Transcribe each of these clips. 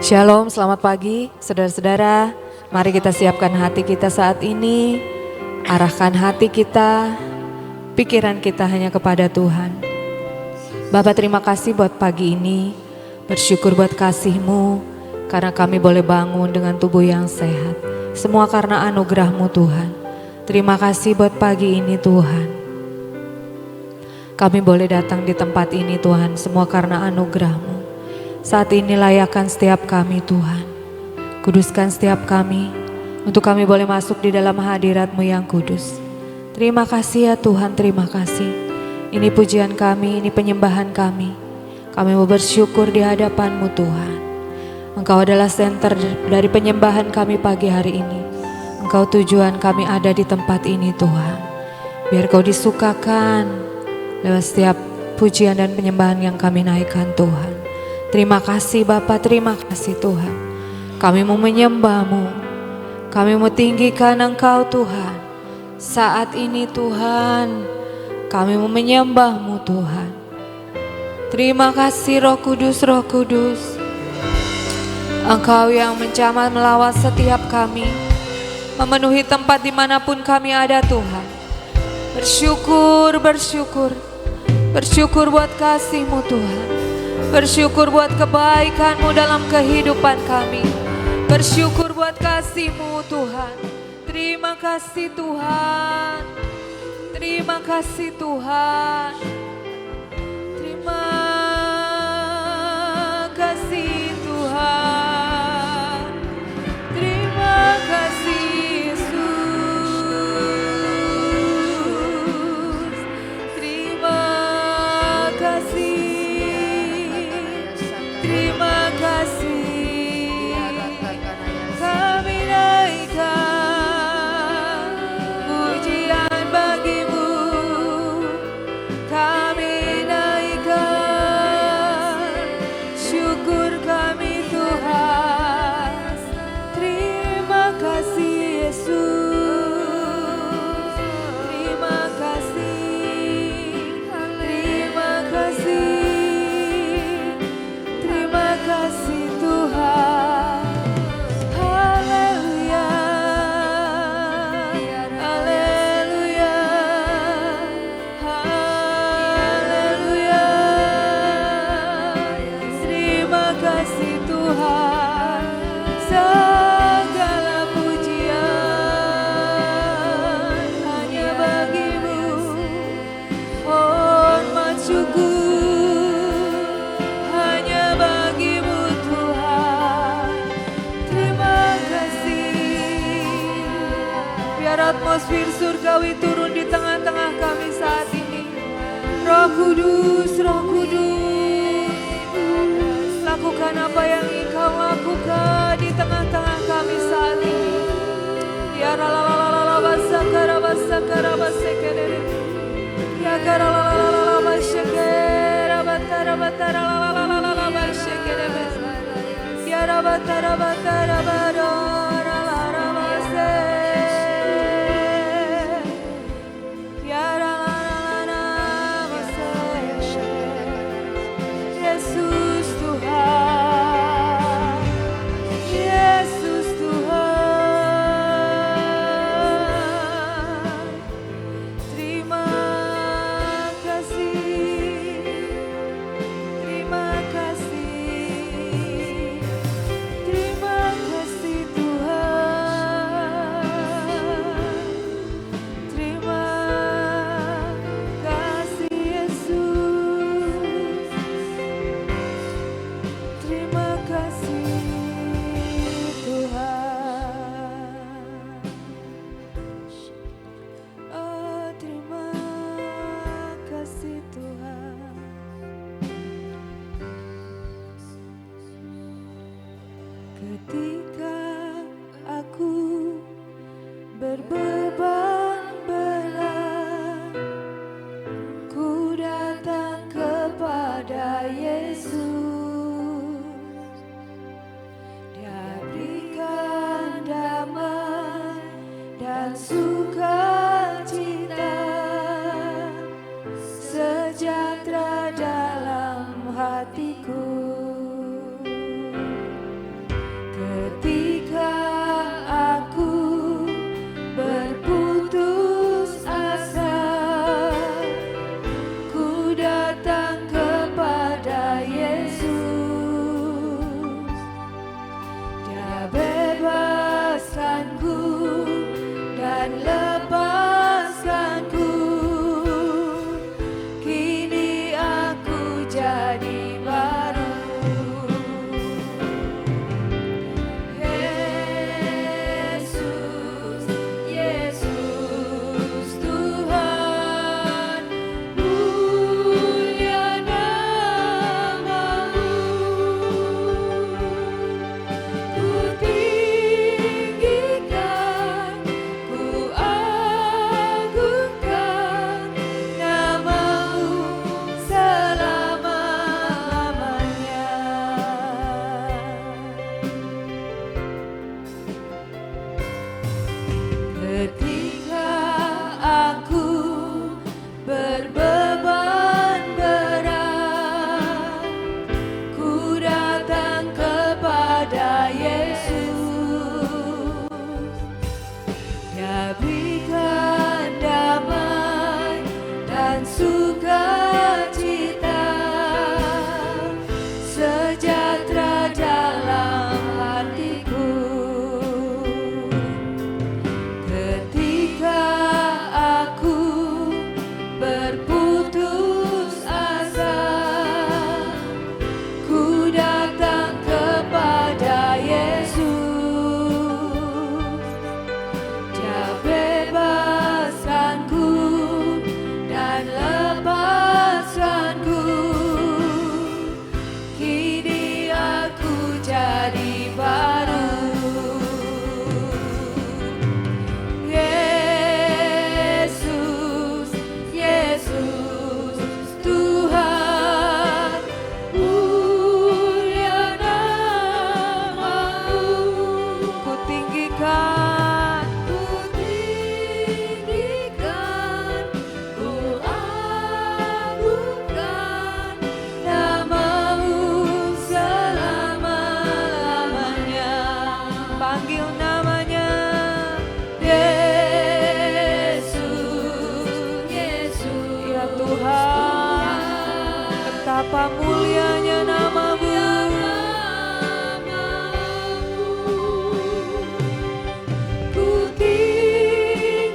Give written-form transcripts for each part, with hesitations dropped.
Shalom, selamat pagi saudara-saudara. Mari kita siapkan hati kita saat ini. Arahkan hati kita, pikiran kita hanya kepada Tuhan. Bapa, terima kasih buat pagi ini. Bersyukur buat kasih-Mu, karena kami boleh bangun dengan tubuh yang sehat. Semua karena anugerah-Mu Tuhan. Terima kasih buat pagi ini Tuhan. Kami boleh datang di tempat ini Tuhan, semua karena anugerah-Mu. Saat ini layakkan setiap kami Tuhan. Kuduskan setiap kami, untuk kami boleh masuk di dalam hadirat-Mu yang kudus. Terima kasih ya Tuhan, terima kasih. Ini pujian kami, ini penyembahan kami. Kami mau bersyukur di hadapan-Mu Tuhan. Engkau adalah senter dari penyembahan kami pagi hari ini. Engkau tujuan kami ada di tempat ini Tuhan. Biar Kau disukakan lewat setiap pujian dan penyembahan yang kami naikkan Tuhan. Terima kasih Bapa, terima kasih Tuhan. Kami mau menyembah-Mu, kami mau tinggikan Engkau Tuhan. Saat ini Tuhan, kami mau menyembah-Mu Tuhan. Terima kasih Roh Kudus, Roh Kudus. Engkau yang menjamah melawat setiap kami, memenuhi tempat dimanapun kami ada Tuhan. Bersyukur, bersyukur. Bersyukur buat kasih-Mu Tuhan. Bersyukur buat kebaikan-Mu dalam kehidupan kami. Bersyukur buat kasih-Mu Tuhan. Terima kasih Tuhan. Terima kasih Tuhan. Terima kasih Tuhan. Terima kasih atmosfer surgawi turun di tengah-tengah kami saat ini. Roh Kudus, Roh Kudus, lakukan apa yang Engkau lakukan di tengah-tengah kami saat ini. Ya ralalala basakara basakara basekere. Ya karalalala basekere batara batara lalalala basekere. Ya rabatara batara baro. Terima kasih. Bapa, mulianya nama-Mu. Ku tinggikan,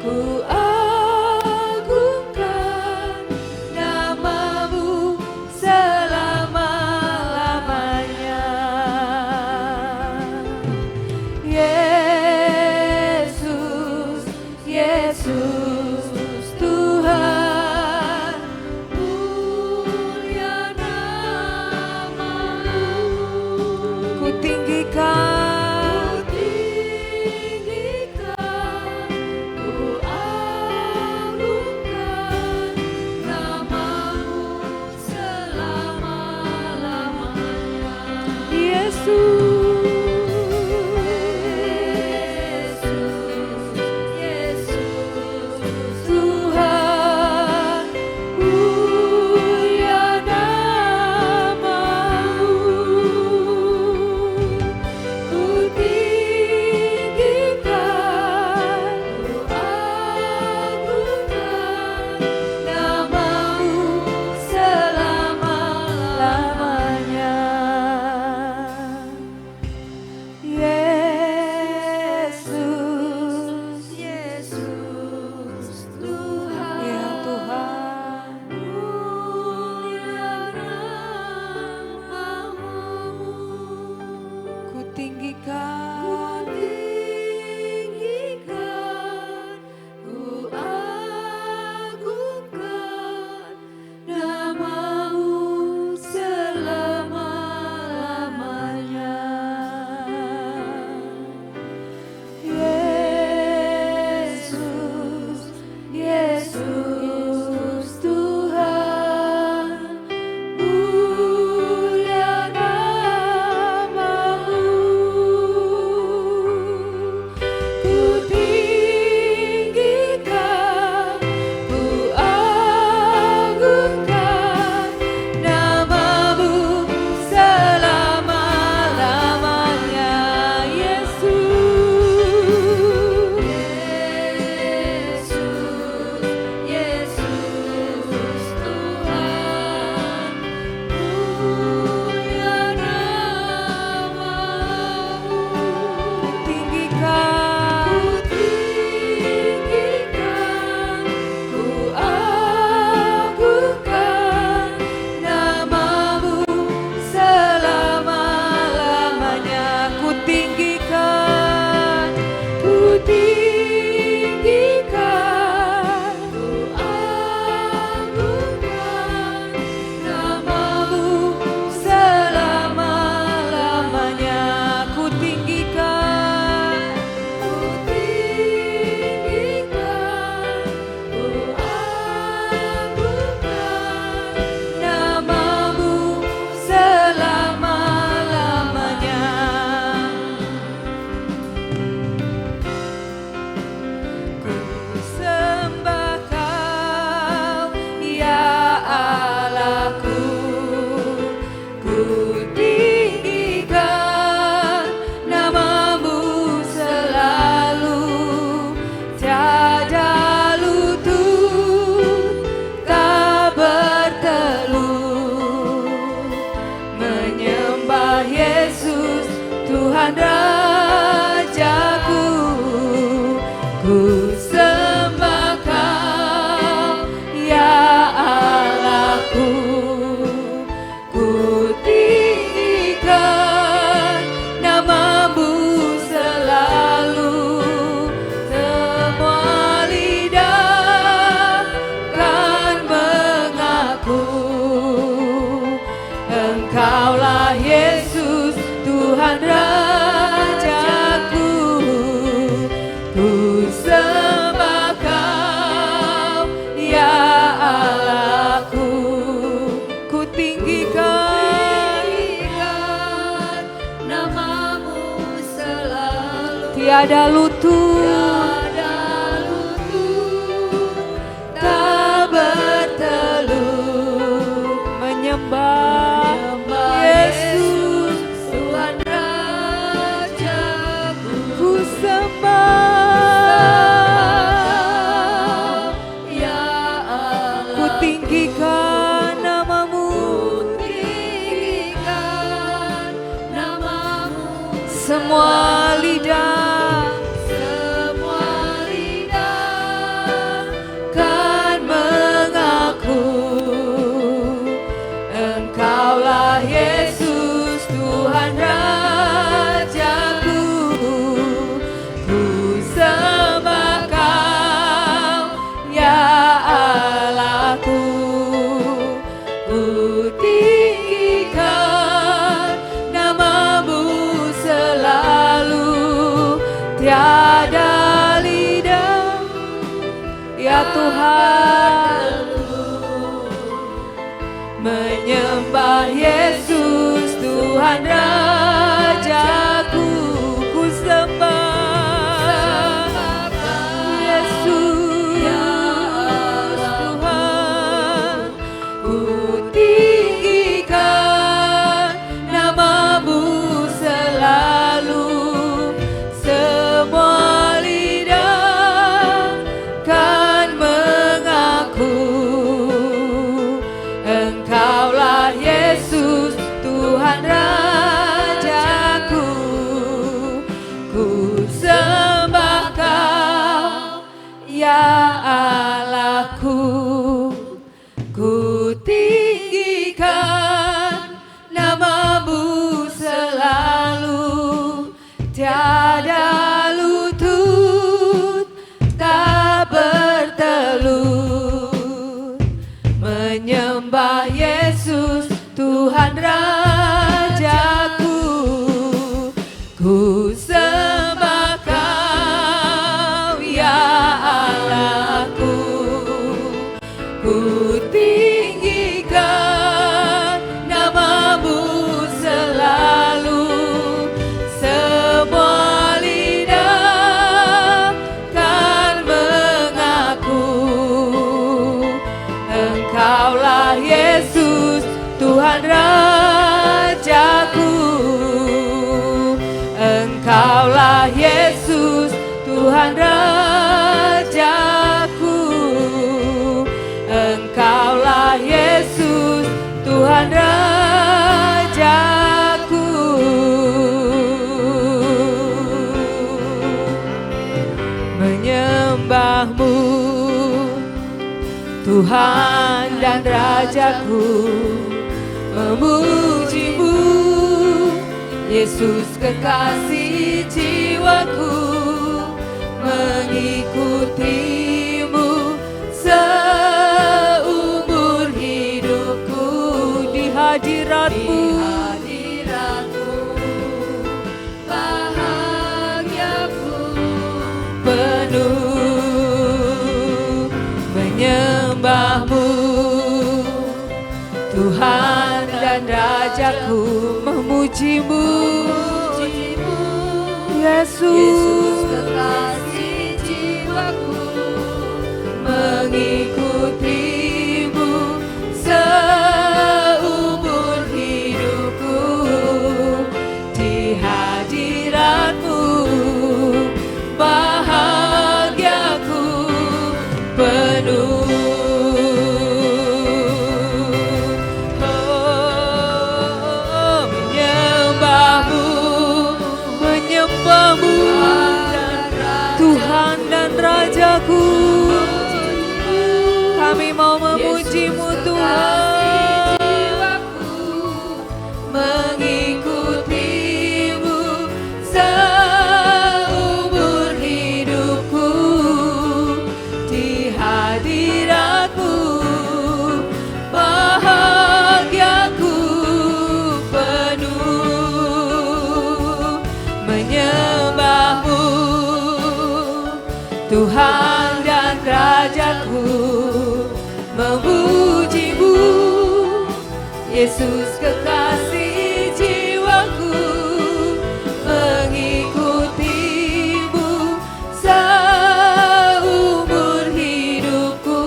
ku agungkan nama-Mu selama-lamanya. Yesus, Yesus Tuhan, mulia nama-Mu. Ku tinggikan, ku agungkan nama-Mu selama-lamanya. Yesus, Tuhan, mulia nama-Mu. Ku tinggikan, ku agungkan nama-Mu selama-lamanya. Yesus, Yesus Tuhan, ya Tuhan, mulia nama-Mu. Ku tinggikan, ku agungkan nama-Mu selama-lamanya. Yesus, Yesus Tuhan, mulia nama-Mu. Ku tinggikan, ku agungkan nama-Mu selama-lamanya. Yesus, Yesus Tuhan, mulia nama-Mu. Ku tinggikan, ku agungkan nama-Mu selama-lamanya. Ku tinggikan, ku agungkan nama-Mu selama-lamanya. Ku tinggikan, ku agungkan nama-Mu selama-lamanya. Ku sembah Kau, ya Allahku. Ku tinggikan nama-Mu selalu. Tiada lutut tak bertelut menyembah Yesus Tuhan Rajaku. Ku sembah Kau, ya Allahku. Ku tinggikan nama-Mu selalu. Semua lidah kan mengaku Engkaulah Yesus Tuhan Rajaku. Ku sembah Kau, ya Allahku. Ku tinggikan nama-Mu selalu. Tiada lutut tak bertelut menyembah Yesus Tuhan Rajaku. Ku sembah, ya Allah. Ku tinggikan Tuhan Rajaku. Engkaulah Yesus, Tuhan Rajaku. Menyembahmu, Tuhan dan Rajaku, memujimu, Yesus kekasih jiwaku, mengikutimu seumur hidupku. Di hadiratmu, bahagiaku penuh. Menyembahmu, Tuhan dan Rajaku, memujimu, Yesus kekasih jiwaku, mengikutimu seumur hidupku. Di hadiratmu bahagiaku penuh. Tuhan dan Rajaku, kami mau memujimu Tuhan, mengikutimu seumur hidupku. Di hadiratmu bahagiaku penuh. Menyembahmu, Tuhan dan Rajaku, memujimu, Yesus kekasih jiwaku, mengikutimu seumur hidupku.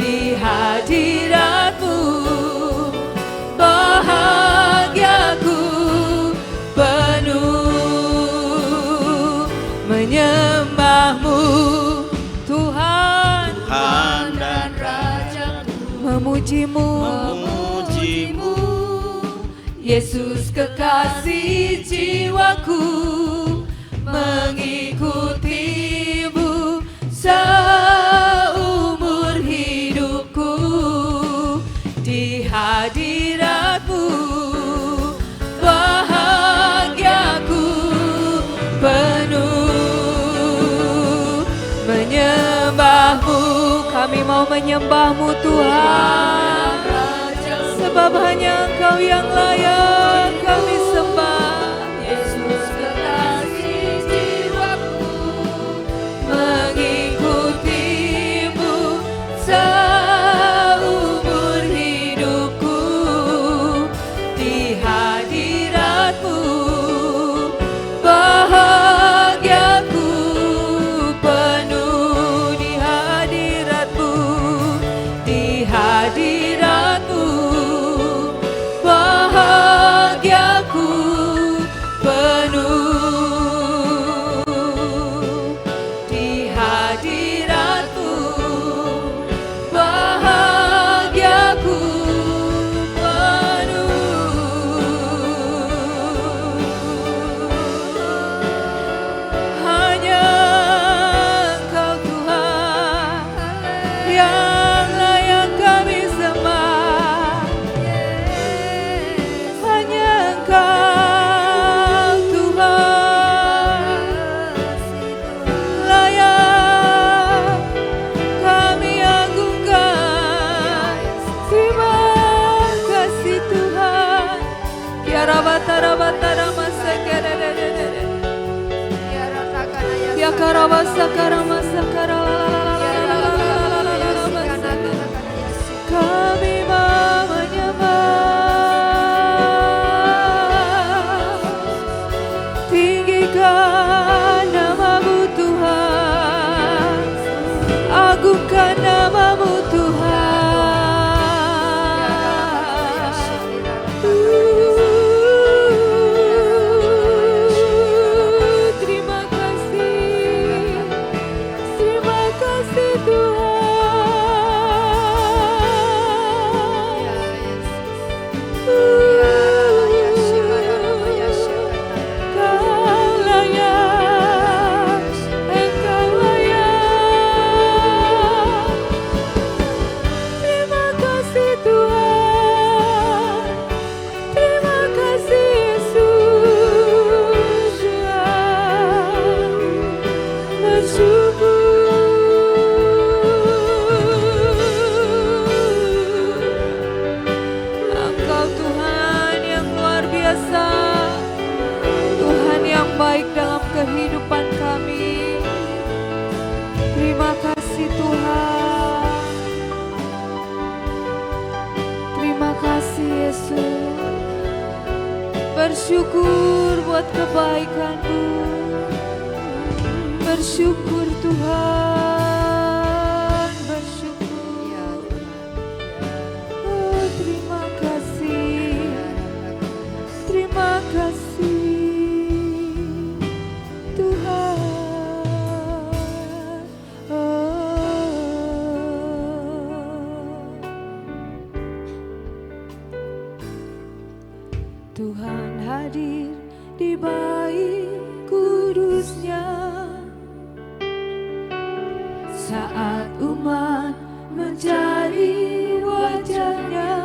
Di hadiratmu bahagiaku penuh. Menyembahmu, Tuhan dan Rajaku, memujimu, Yesus kekasih jiwaku, mengikutimu seumur hidupku. Di hadiratmu bahagiaku penuh. Menyembahmu, kami mau menyembahmu Tuhan, sebab hanya Engkau yang layak kami sembah. Yesus kekasih jiwaku, mengikutimu seumur hidupku. Di hadiratmu bahagiaku penuh. Di hadiratmu, di hadiratmu bahagiaku penuh. Di hadiratmu bahagiaku penuh. Hanya Engkau Tuhan yang layak kami sembah. Hanya Engkau Tuhan layak kami agungkan. Terima kasih Tuhan. Kiara batara batara masa kere ya karabasa karamasa kami mau menyembah. Tinggikan nama-Mu Tuhan, agungkan nama-Mu Tuhan. Terima kasih. Bersyukur buat kebaikan-Mu. Bersyukur Tuhan, bersyukur. Oh, terima kasih, terima kasih Tuhan. Tuhan hadir di bait kudus-Nya saat umat mencari wajah-Nya,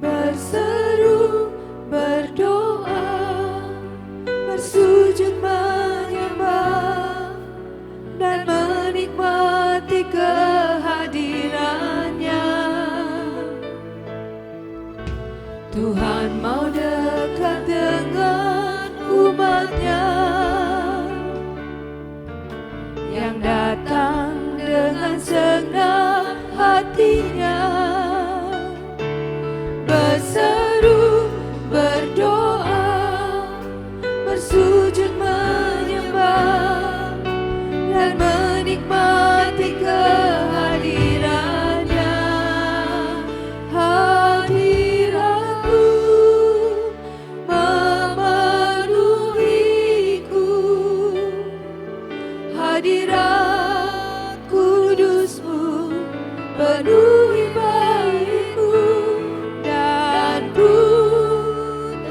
berseru, berdoa, bersujud menyembah dan menikmati kehadiran-Nya. Tuhan mau dekat dengan umat-Nya yang datang dengan segenap hatinya, berseru, berdoa, bersujud menyembah dan menikmati kehadiran-Nya. Hadirat-Mu memenuhiku, hadirat kudus-Mu penuhi bait-Mu, dan ku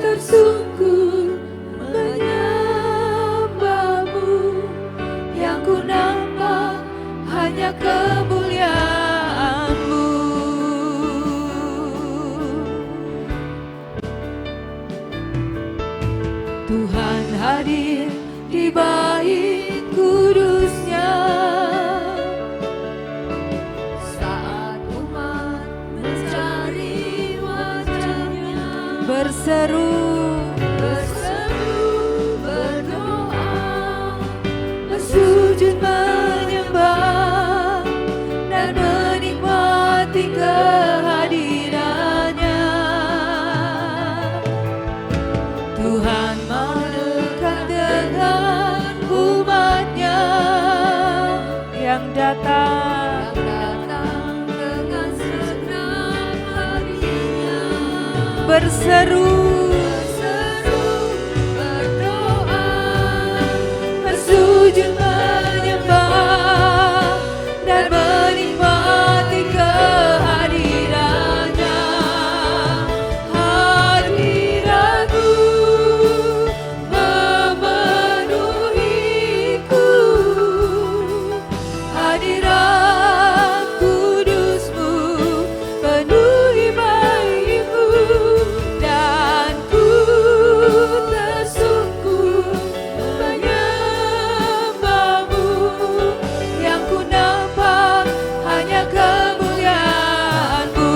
tersungkur menyembah-Mu. Yang ku nampak hanya kemuliaan-Mu. Tuhan hadir di bait kudus-Nya saat umat mencari wajah-Nya, berseru, berdoa, bersujud menyembah dan menikmati kehadiran-Nya. Tuhan mau dekat dengan umat-Nya yang datang dengan segenap hatinya, berseru, berdoa, bersujud menyembah dan menikmati kehadiran-Nya. Hadirat-Mu memenuhiku, hadirat kudus-Mu penuhi bait-Mu, dan ku tersungkur menyembah-Mu. Yang ku nampak hanya kemuliaan-Mu.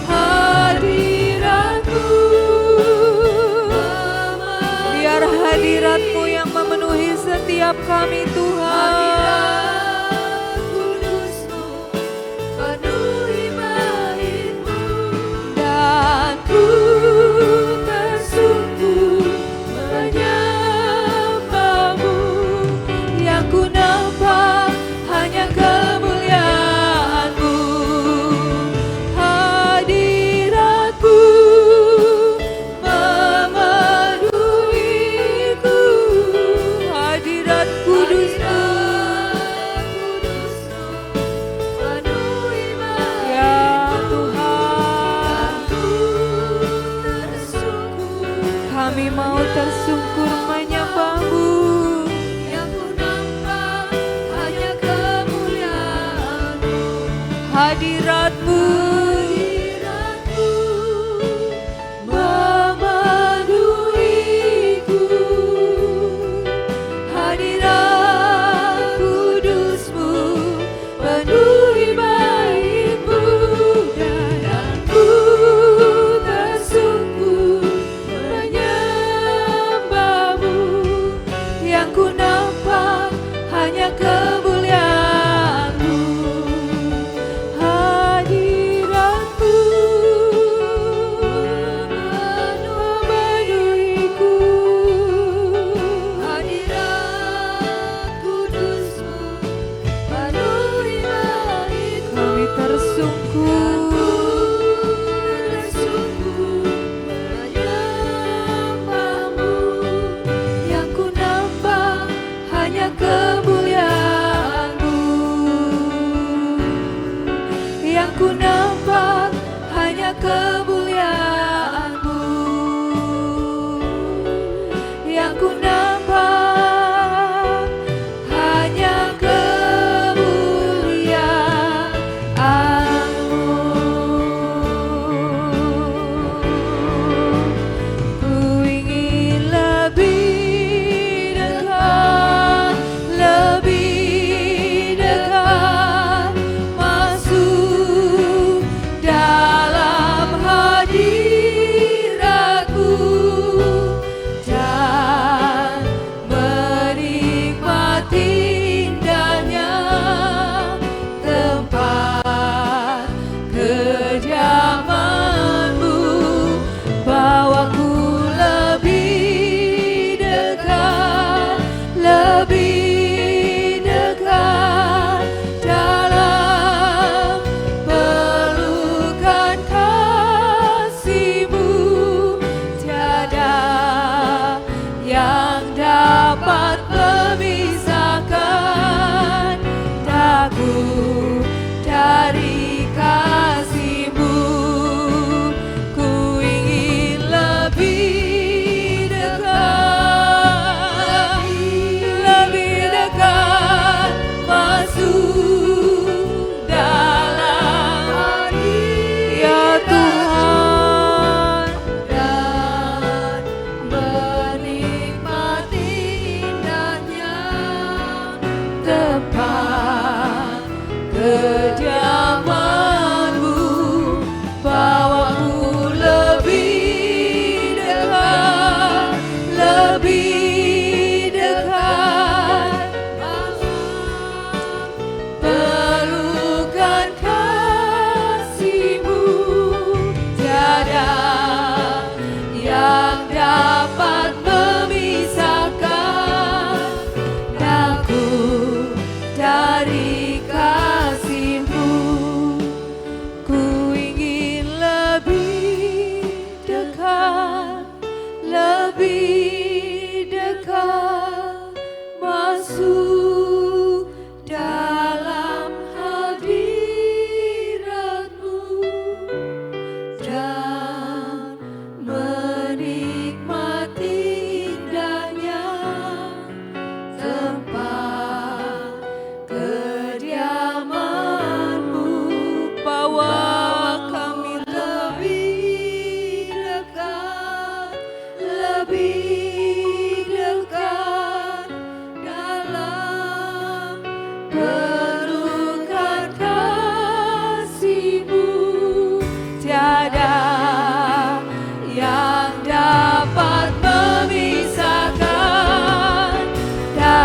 Hadirat-Mu, biar hadirat-Mu yang memenuhi setiap kami Tuhan. Kudus-Mu penuhi bait-Mu, dan ku tersungkur menyembah-Mu. Yang ku nampak hanya kemuliaan-Mu. Hadirat-Mu memenuhiku, hadirat kudus-Mu penuhi bait-Mu. Ya Tuhan, kami mau tersungkur menyembah-Mu. Yang ku nampak hanya kemuliaan-Mu. Hadirat-Mu memenuhiku, hadirat kudus-Mu penuhi bait-Mu, dan ku tersungkur menyembah-Mu. Yang ku nampak hanya kemuliaan-Mu. Hadirat-Mu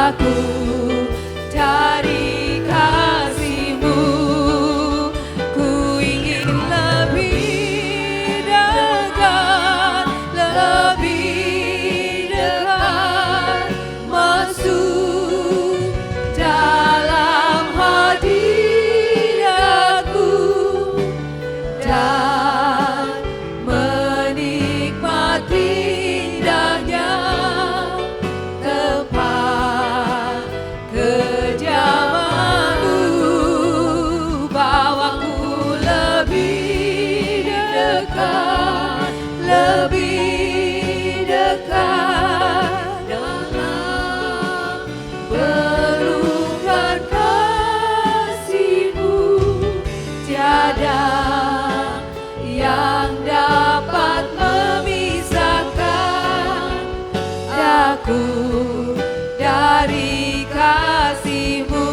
Aku dari kasih-Mu, ku ingin lebih dekat, masuk dalam hadirat-Mu dan menikmati indahnya tempat kediaman-Mu. Bawaku lebih dekat, lebih dekat dalam pelukan kasih-Mu. Tiada yang dapat memisahkan aku dari kasih-Mu.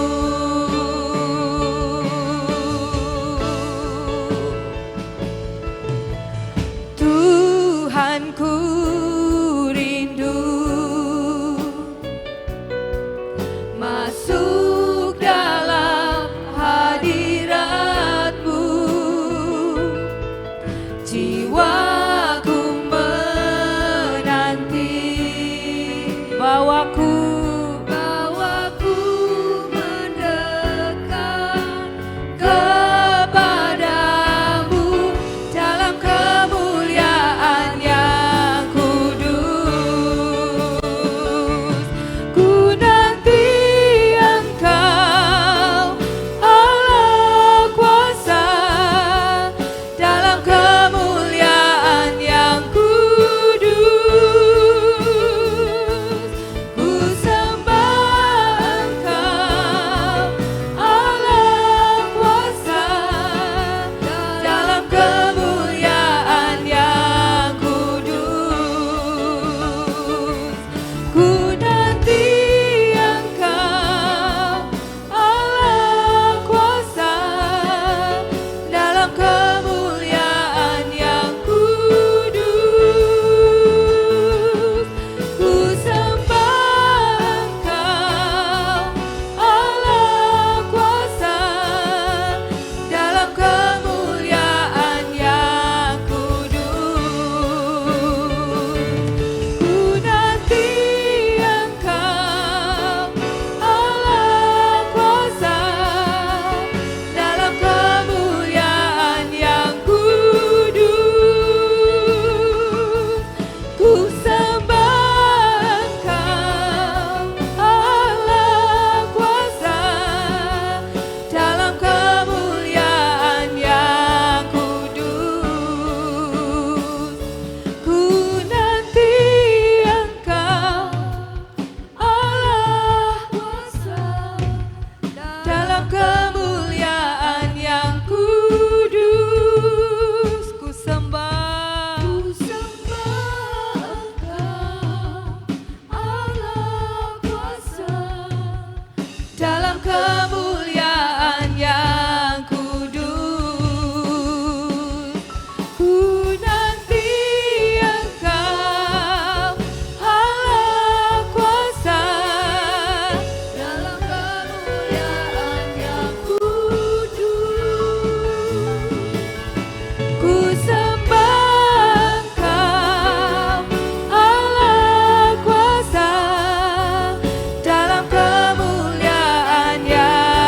Tuhan, ku rindu masuk dalam hadirat-Mu. Jiwaku menanti, bawaku mendekat kepadamu dalam kemuliaan yang kudus. Ku nanti Engkau, Allah kuasa, dalam kemuliaan yang kudus. Ku sembah Engkau, Allah kuasa, dalam kemuliaan yang kudus. Ku nanti Engkau, Allah kuasa, dalam kemuliaan yang kudus. Ku sembah Engkau, Allah kuasa, dalam kemuliaan yang kudus. Ku nanti Engkau, Allah kuasa, dalam kemuliaan yang kudus. Ku sembah Engkau, Allah kuasa, dalam kemuliaan yang kudus. Ku nanti Engkau, Allah kuasa, dalam kemuliaan yang kudus. Ku sembah Engkau, Allah kuasa, dalam kemuliaan yang kudus. Ku nanti Engkau, Allah kuasa, dalam kemuliaan yang kudus. Ku sembah Engkau, Allah kuasa, dalam kemuliaan yang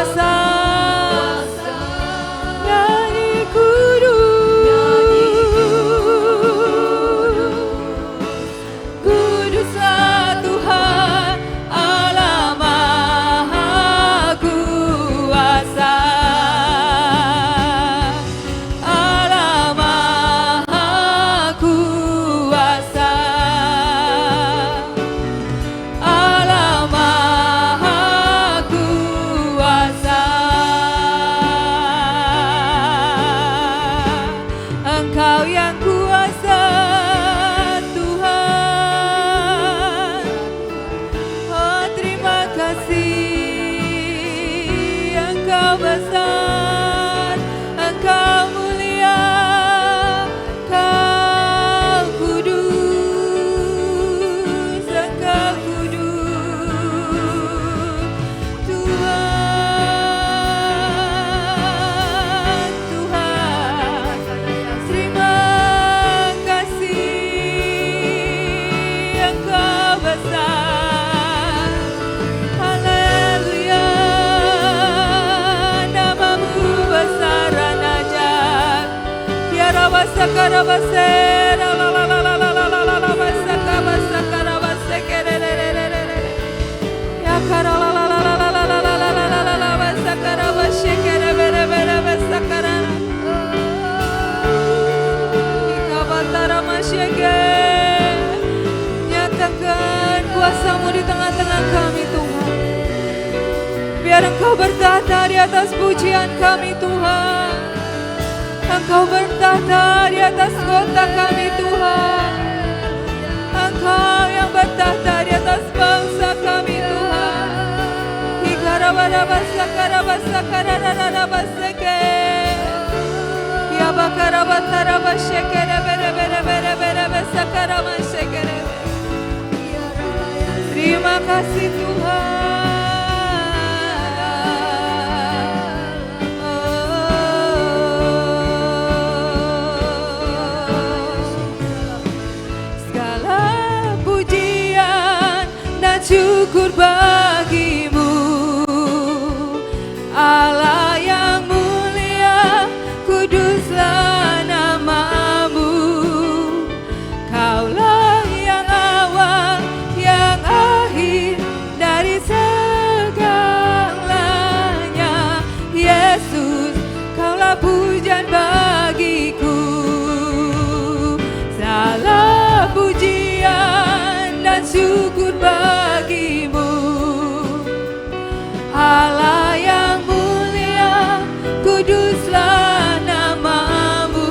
kuasa, nyanyi kudus, kuduslah Tuhan Allah Maha Kuasa, Allah Maha Kuasa, Allah Maha Kuasa. Engkau yang kuasa Tuhan, oh terima kasih. Engkau besar, Engkau mulia, Engkau kudus, Engkau kudus. Tuhan, Tuhan, terima kasih. Engkau besar, haleluya. Namamu besar dan ajaib. Ya Rabba sakara basera, la la la la la la la la la basaka basakara basekere re re re re re. Ya kara la la la la la la la la la la la la basakara basekere re re re basakara. Ikabatara masyege. Nyatakan kuasa-Mu di tengah-tengah kami Tuhan. Biar Engkau bertahta di atas pujian kami Tuhan. Engkau bertahta di atas kota kami Tuhan. Engkau yang bertahta di atas bangsa kami Tuhan. Hikarabarabasakarabasakaradadabaseke. Ya bakarabatarabashekere bere bere bere bere besakarabasekere. Terima kasih Tuhan. Segala pujian dan syukur bagimu, Allah yang mulia, kuduslah namamu. Kaulah yang awal, yang akhir dari segalanya. Yesus, Kaulah pujian bagiku. Segala pujian dan syukur bagimu, Allah yang mulia, kuduslah namamu.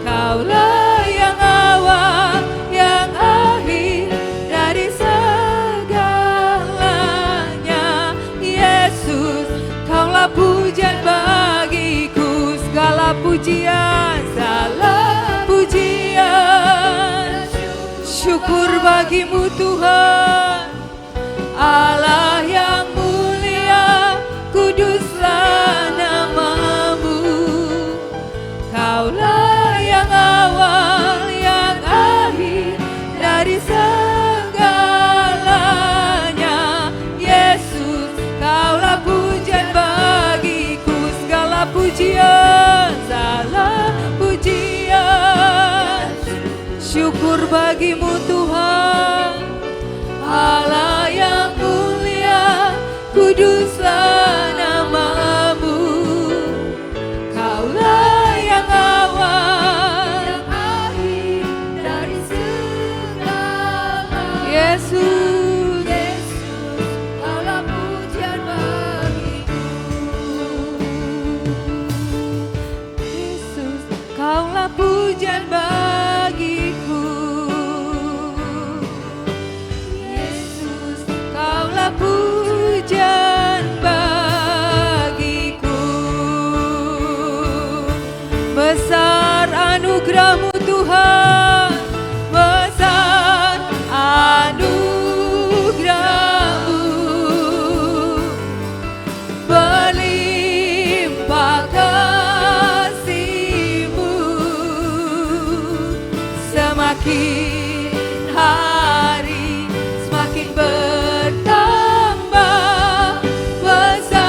Kaulah yang awal, yang akhir dari segalanya. Yesus, Kaulah pujian bagiku. Segala pujian, segala pujian, syukur bagimu Tuhan. Allah yang mulia, kuduslah namamu. Kaulah yang awal, yang akhir dari segalanya. Yesus, Kaulah pujian bagiku. Segala pujian, segala pujian, syukur bagimu Tuhan. Allah yang mulia, kuduslah namamu. Kaulah yang awal, yang akhir dari segalanya. Yesus, Yesus, Kaulah pujian bagiku. Yesus, Kaulah pujian bagiku. Kaulah pujian bagiku. Besar anugerah-Mu Tuhan, besar anugerah-Mu, berlimpah kasih-Mu. Semakin hari semakin bertambah besar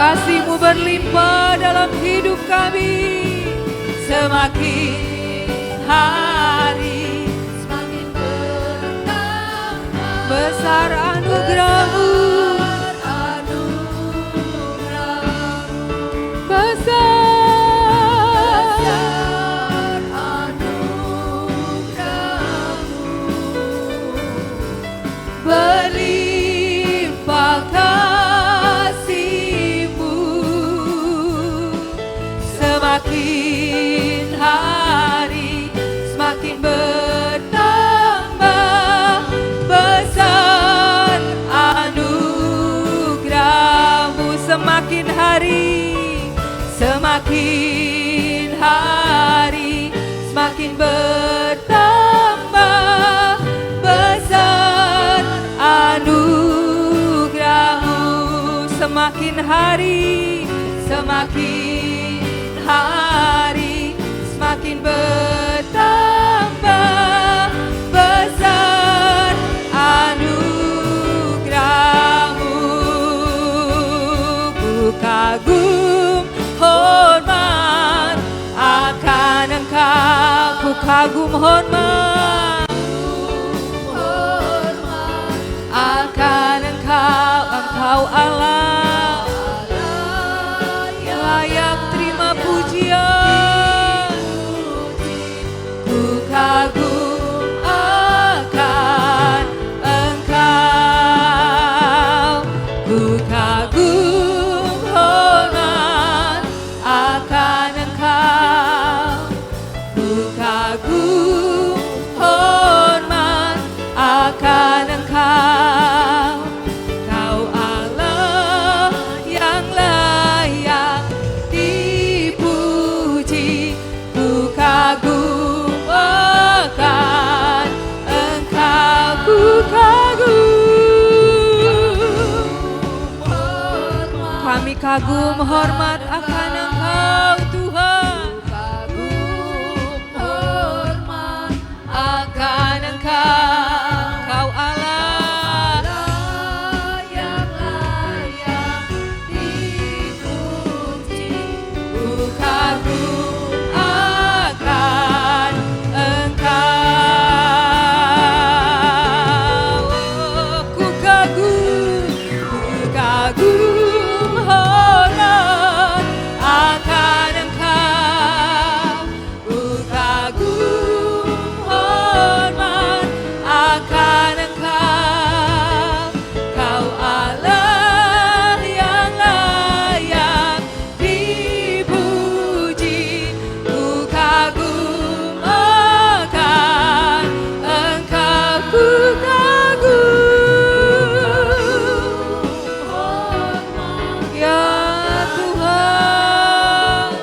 Kasih-Mu berlimpah dalam hidup kami. Semakin hari semakin bertambah besar anugerah-Mu, besar anugerah-Mu, berlimpah kasih-Mu. Semakin hari semakin bertambah besar anugerah-Mu. Semakin hari semakin bertambah besar anugerah-Mu. Semakin hari semakin bertambah besar anugerah-Mu. Ku kagum hormat akan Engkau, ku kagum hormat akan Engkau, Engkau Allah yang layak terima pujian. Ku kagum akan Engkau, ku kagum hormat akan Engkau, ku kagum hormat akan Engkau. Kau Allah yang layak dipuji, ku kagum akan Engkau, ku kagum. Kami kagum hormat akan Engkau Tuhan, kagum hormat akan Engkau. Kau Allah yang layak dipuji, ku kagum akan Engkau. Ku kagum hormat akan Engkau, ku kagum hormat akan Engkau. Kau Allah yang layak dipuji, ku kagum akan Engkau, ku kagum ya Tuhan,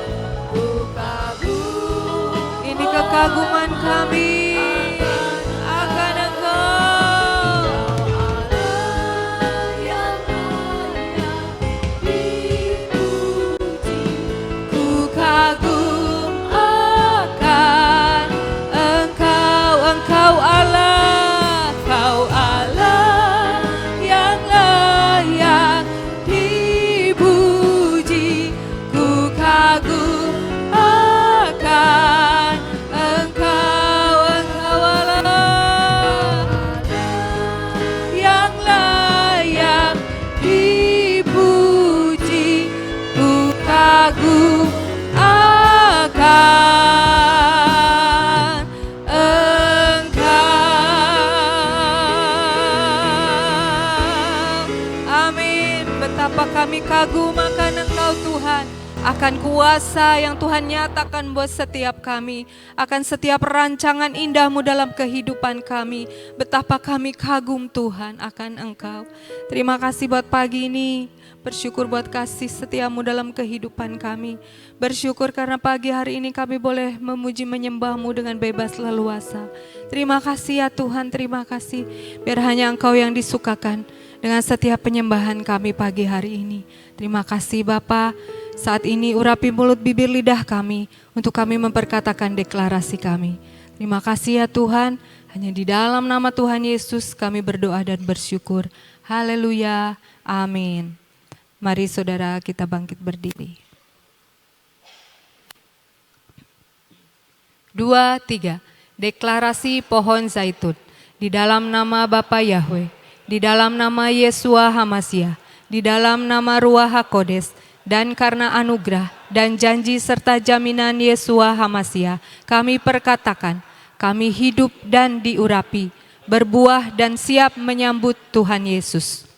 ku kagum. Ini kekaguman kami akan Engkau, yang layak dipuji. Ku kagum akan Engkau, Engkau Allah, Kau Allah yang layak dipuji. Ku kagum akan Engkau, Engkau Allah yang layak dipuji. Ku kagum akan Engkau. Amin. Betapa kami kagum akan Engkau Tuhan, akan kuasa yang Tuhan nyatakan buat setiap kami, akan setiap rancangan indah-Mu dalam kehidupan kami. Betapa kami kagum Tuhan akan Engkau. Terima kasih buat pagi ini, bersyukur buat kasih setia-Mu dalam kehidupan kami. Bersyukur karena pagi hari ini kami boleh memuji menyembah-Mu dengan bebas leluasa. Terima kasih ya Tuhan, terima kasih. Biar hanya Engkau yang disukakan dengan setiap penyembahan kami pagi hari ini. Terima kasih Bapa. Saat ini urapi mulut bibir lidah kami untuk kami memperkatakan deklarasi kami. Terima kasih ya Tuhan, hanya di dalam nama Tuhan Yesus kami berdoa dan bersyukur. Haleluya, amin. Mari saudara kita bangkit berdiri. 2, 3. Deklarasi pohon zaitun. Di dalam nama Bapa Yahweh, di dalam nama Yesua Hamasia, di dalam nama Ruach HaKodes, dan karena anugerah dan janji serta jaminan Yesua Hamasia, kami perkatakan, kami hidup dan diurapi, berbuah dan siap menyambut Tuhan Yesus.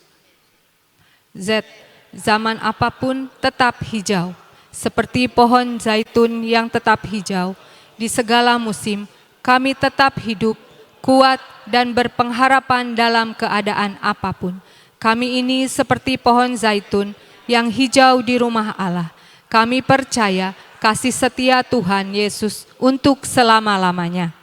Z. Zaman apapun tetap hijau, seperti pohon zaitun yang tetap hijau. Di segala musim, kami tetap hidup, kuat, dan berpengharapan dalam keadaan apapun. Kami ini seperti pohon zaitun yang hijau di rumah Allah. Kami percaya kasih setia Tuhan Yesus untuk selama-lamanya.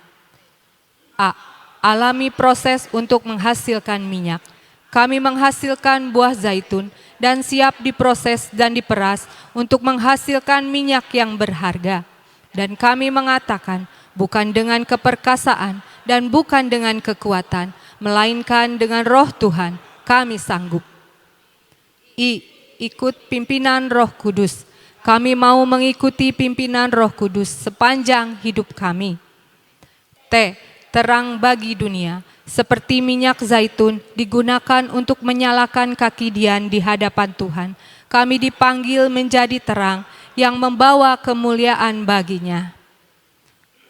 A. Alami proses untuk menghasilkan minyak. Kami menghasilkan buah zaitun dan siap diproses dan diperas untuk menghasilkan minyak yang berharga. Dan kami mengatakan, bukan dengan keperkasaan dan bukan dengan kekuatan, melainkan dengan Roh Tuhan kami sanggup. I. Ikut pimpinan Roh Kudus. Kami mau mengikuti pimpinan Roh Kudus sepanjang hidup kami. T. Terang bagi dunia. Seperti minyak zaitun digunakan untuk menyalakan kaki Dian di hadapan Tuhan, kami dipanggil menjadi terang yang membawa kemuliaan baginya.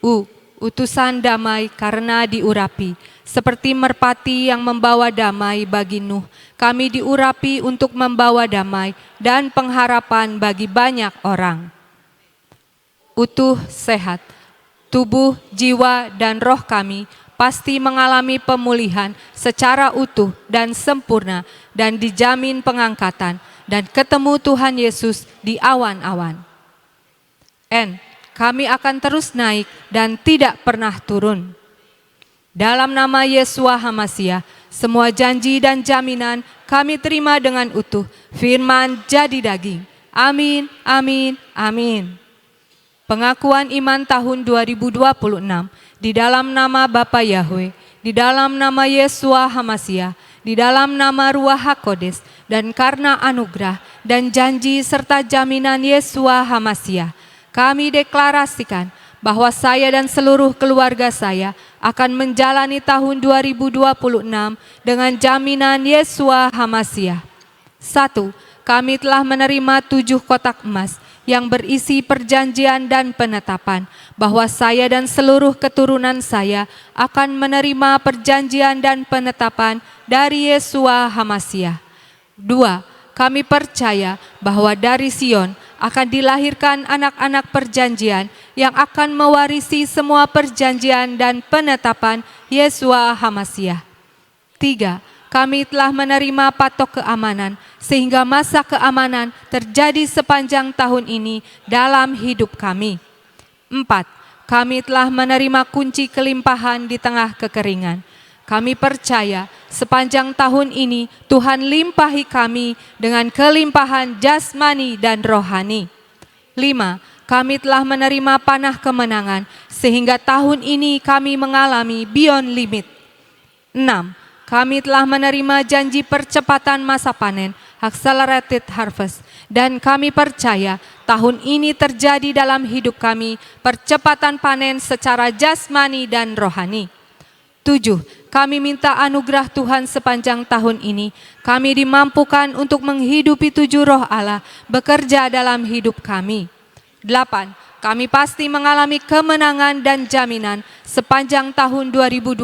U. Utusan damai karena diurapi. Seperti merpati yang membawa damai bagi Nuh, kami diurapi untuk membawa damai dan pengharapan bagi banyak orang. Utuh sehat. Tubuh, jiwa, dan roh kami pasti mengalami pemulihan secara utuh dan sempurna dan dijamin pengangkatan dan ketemu Tuhan Yesus di awan-awan. N. Kami akan terus naik dan tidak pernah turun. Dalam nama Yesua Hamasia, semua janji dan jaminan kami terima dengan utuh. Firman jadi daging. Amin, amin, amin. Pengakuan iman tahun 2026 di dalam nama Bapa Yahweh, di dalam nama Yesua Hamasia, di dalam nama Ruach HaKodes, dan karena anugerah dan janji serta jaminan Yesua Hamasia, kami deklarasikan bahwa saya dan seluruh keluarga saya akan menjalani tahun 2026 dengan jaminan Yesua Hamasia. 1. Kami telah menerima 7 kotak emas yang berisi perjanjian dan penetapan bahwa saya dan seluruh keturunan saya akan menerima perjanjian dan penetapan dari Yesua Hamasia. 2. Kami percaya bahwa dari Sion akan dilahirkan anak-anak perjanjian yang akan mewarisi semua perjanjian dan penetapan Yesua Hamasia. 3. Kami telah menerima patok keamanan sehingga masa keamanan terjadi sepanjang tahun ini dalam hidup kami. 4. Kami telah menerima kunci kelimpahan di tengah kekeringan. Kami percaya sepanjang tahun ini Tuhan limpahi kami dengan kelimpahan jasmani dan rohani. 5. Kami telah menerima panah kemenangan sehingga tahun ini kami mengalami beyond limit. 6. Kami telah menerima janji percepatan masa panen, accelerated harvest, dan kami percaya tahun ini terjadi dalam hidup kami percepatan panen secara jasmani dan rohani. 7. Kami minta anugerah Tuhan sepanjang tahun ini. Kami dimampukan untuk menghidupi 7 roh Allah bekerja dalam hidup kami. 8. Kami pasti mengalami kemenangan dan jaminan sepanjang tahun 2026.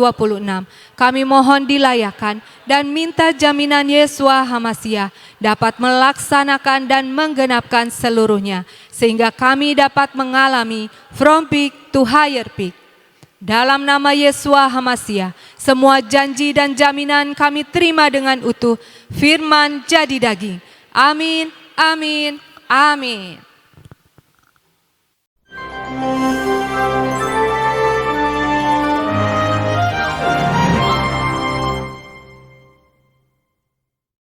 Kami mohon dilayakan dan minta jaminan Yesua Hamasia dapat melaksanakan dan menggenapkan seluruhnya, sehingga kami dapat mengalami from peak to higher peak. Dalam nama Yesua Hamasia, semua janji dan jaminan kami terima dengan utuh. Firman jadi daging. Amin, amin, amin.